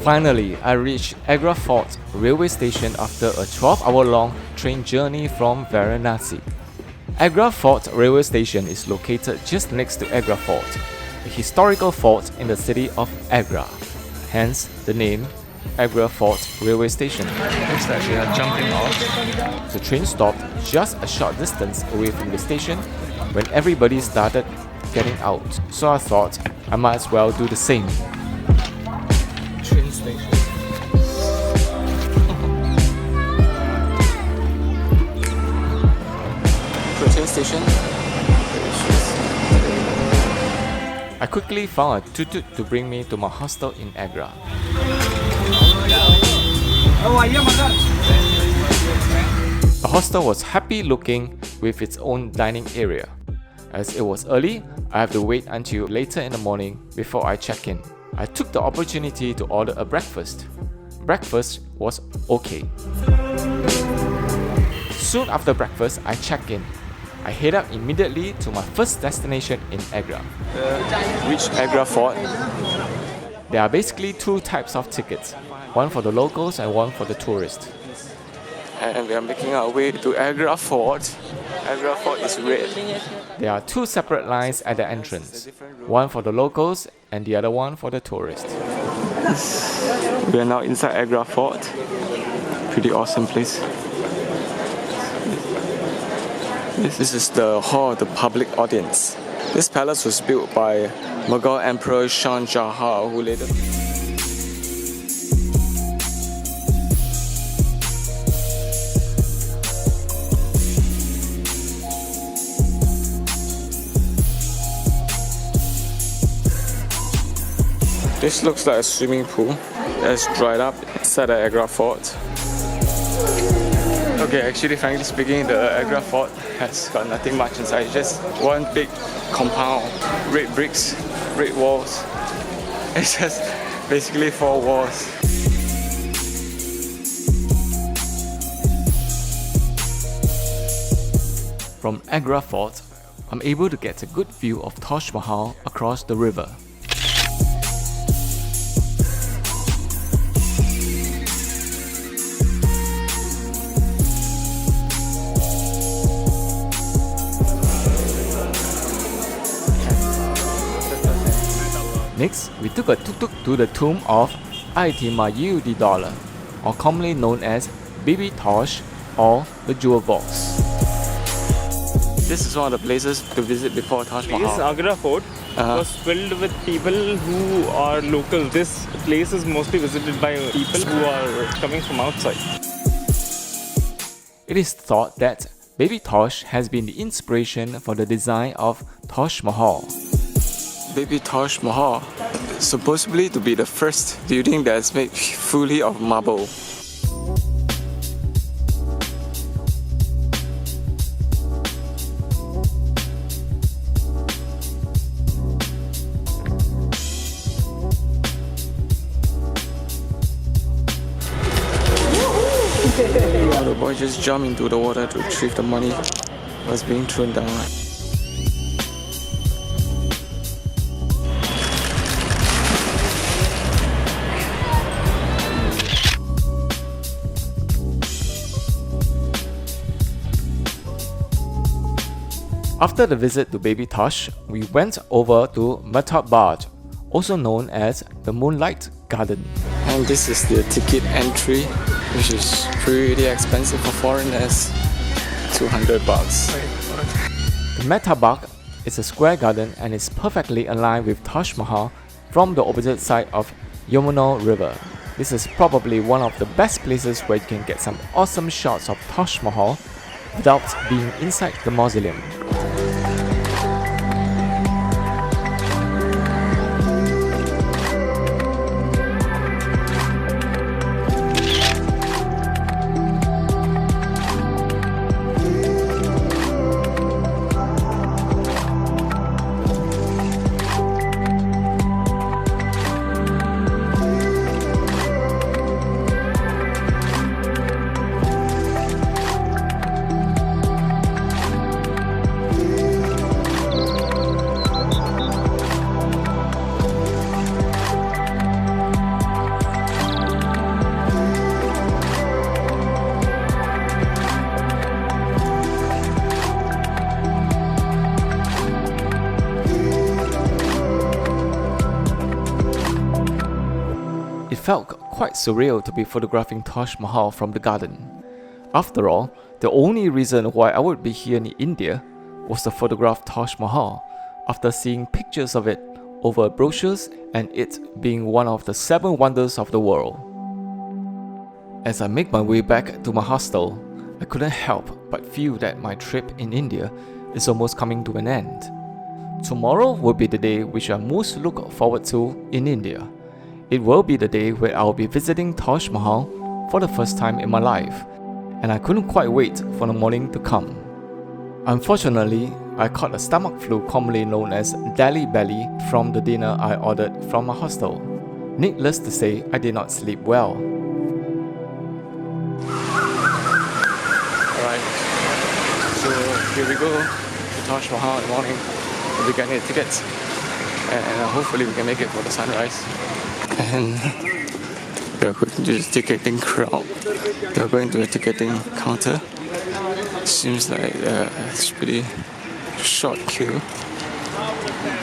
Finally, I reached Agra Fort railway station after a 12-hour-long train journey from Varanasi. Agra Fort railway station is located just next to Agra Fort, a historical fort in the city of Agra, hence the name Agra Fort railway station. Looks like we are jumping off. The train stopped just a short distance away from the station when everybody started getting out, so I thought I might as well do the same. Train station. Train station. I quickly found a tuk-tuk to bring me to my hostel in Agra. The hostel was happy looking with its own dining area. As it was early, I have to wait until later in the morning before I check in. I took the opportunity to order a breakfast. Breakfast was okay. Soon after breakfast, I check in. I head up immediately to my first destination in Agra. Reached Agra Fort. There are basically two types of tickets, one for the locals and one for the tourists. And we are making our way to Agra Fort. Agra Fort is red. There are two separate lines at the entrance, one for the locals and the other one for the tourists. We are now inside Agra Fort. Pretty awesome place. This is the hall of the public audience. This palace was built by Mughal Emperor Shah Jahan, who later... This looks like a swimming pool that's dried up inside the Agra Fort. Okay, actually, frankly speaking, the Agra Fort has got nothing much inside. It's just one big compound, red bricks, red walls. It's just basically 4 walls. From Agra Fort, I'm able to get a good view of Taj Mahal across the river. Next, we took a tuk-tuk to the tomb of Itimayu the Dollar, or commonly known as Baby Taj or the Jewel Box. This is one of the places to visit before Taj Mahal. This Agra Fort was filled with people who are local. This place is mostly visited by people who are coming from outside. It is thought that Baby Taj has been the inspiration for the design of Taj Mahal. Baby Taj Mahal is supposedly to be the first building that's made fully of marble. The boy just jumped into the water to retrieve the money that was being thrown down. After the visit to Baby Taj, we went over to Metabad, also known as the Moonlight Garden. And this is the ticket entry, which is pretty expensive for foreigners, $200. The Metabad is a square garden and is perfectly aligned with Taj Mahal from the opposite side of Yamuna River. This is probably one of the best places where you can get some awesome shots of Taj Mahal without being inside the mausoleum. felt quite surreal to be photographing Taj Mahal from the garden. After all, the only reason why I would be here in India was to photograph Taj Mahal after seeing pictures of it over brochures and it being one of the 7 wonders of the world. As I make my way back to my hostel, I couldn't help but feel that my trip in India is almost coming to an end. Tomorrow will be the day which I most look forward to in India. It will be the day where I'll be visiting Taj Mahal for the first time in my life, and I couldn't quite wait for the morning to come. Unfortunately, I caught a stomach flu commonly known as Delhi belly from the dinner I ordered from my hostel. Needless to say, I did not sleep well. Alright, so here we go to Taj Mahal in the morning. We're getting tickets and hopefully we can make it for the sunrise. And we're going to the ticketing crowd. We're going to the ticketing counter. Seems like it's pretty short queue.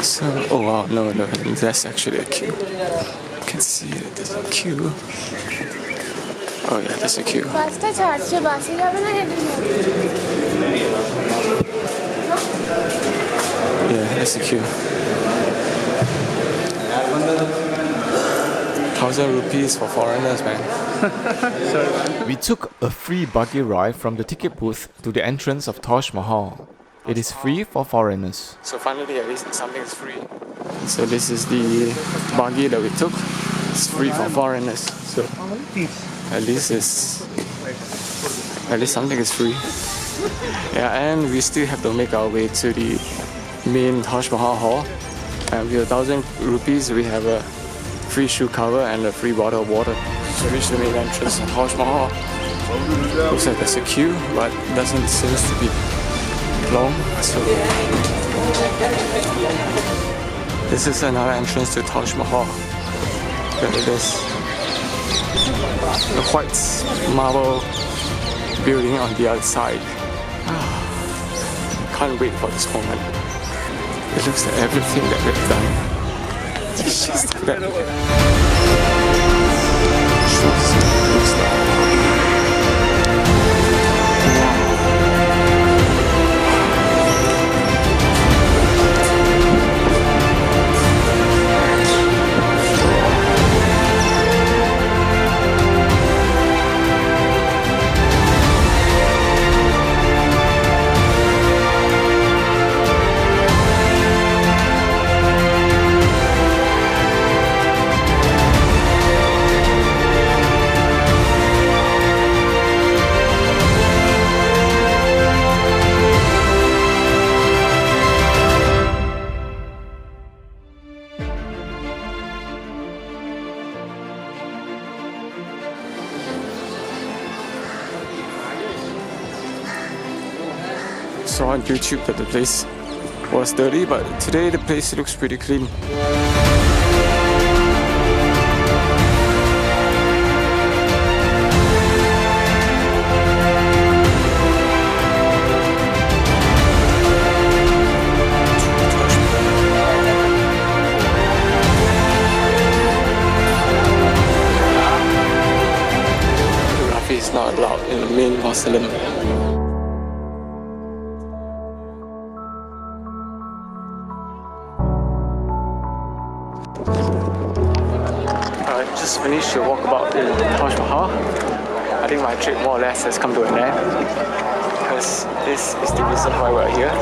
So, oh wow, no, that's actually a queue. You can see that there's a queue. Oh yeah, there's a queue. Yeah, that's a queue. 1,000 rupees for foreigners, man. We took a free buggy ride from the ticket booth to the entrance of Taj Mahal. It is free for foreigners. So finally, at least something is free. So this is the buggy that we took. It's free for foreigners. So at least something is free. Yeah, and we still have to make our way to the main Taj Mahal hall. And with 1,000 rupees, we have a free shoe cover and a free bottle of water to reach the main entrance of Taj Mahal. Looks like there's a queue, but doesn't seem to be long. So this is another entrance to Taj Mahal. There it is. The white marble building on the outside. Can't wait for this moment. It looks like everything that we've done. It's just that. Saw on YouTube that the place was dirty, but today the place looks pretty clean. Photography is not allowed in the main Mausoleum. Just finished the walkabout in Taj Mahal. I think my trip more or less has come to an end because this is the reason why we're here.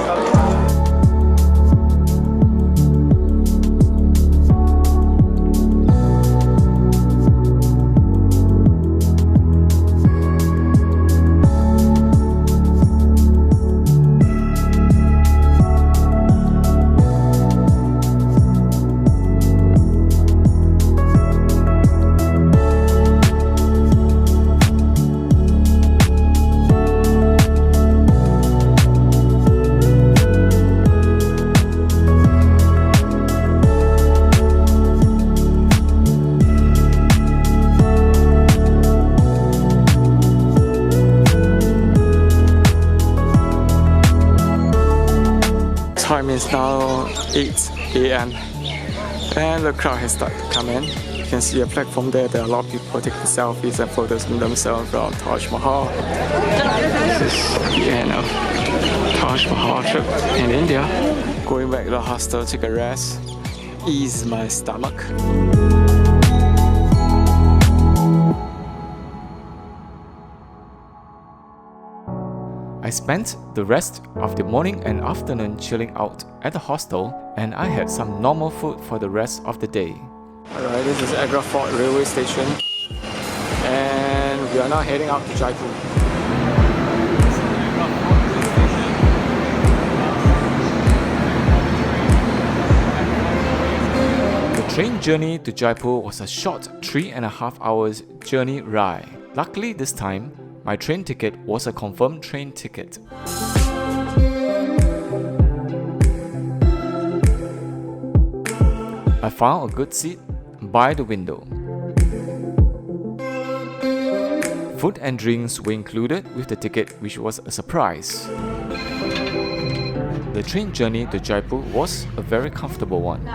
Time is now 8 AM and the crowd has started to come in. can see a platform there. There are a lot of people taking selfies and photos of themselves around Taj Mahal. This is the end of Taj Mahal trip in India. Going back to the hostel, take a rest, ease my stomach. I spent the rest of the morning and afternoon chilling out at the hostel, and I had some normal food for the rest of the day. Alright, this is Agra Fort railway station, and we are now heading out to Jaipur. The train journey to Jaipur was a short 3.5 hours journey ride. Luckily this time, my train ticket was a confirmed train ticket. I found a good seat by the window. Food and drinks were included with the ticket, which was a surprise. The train journey to Jaipur was a very comfortable one.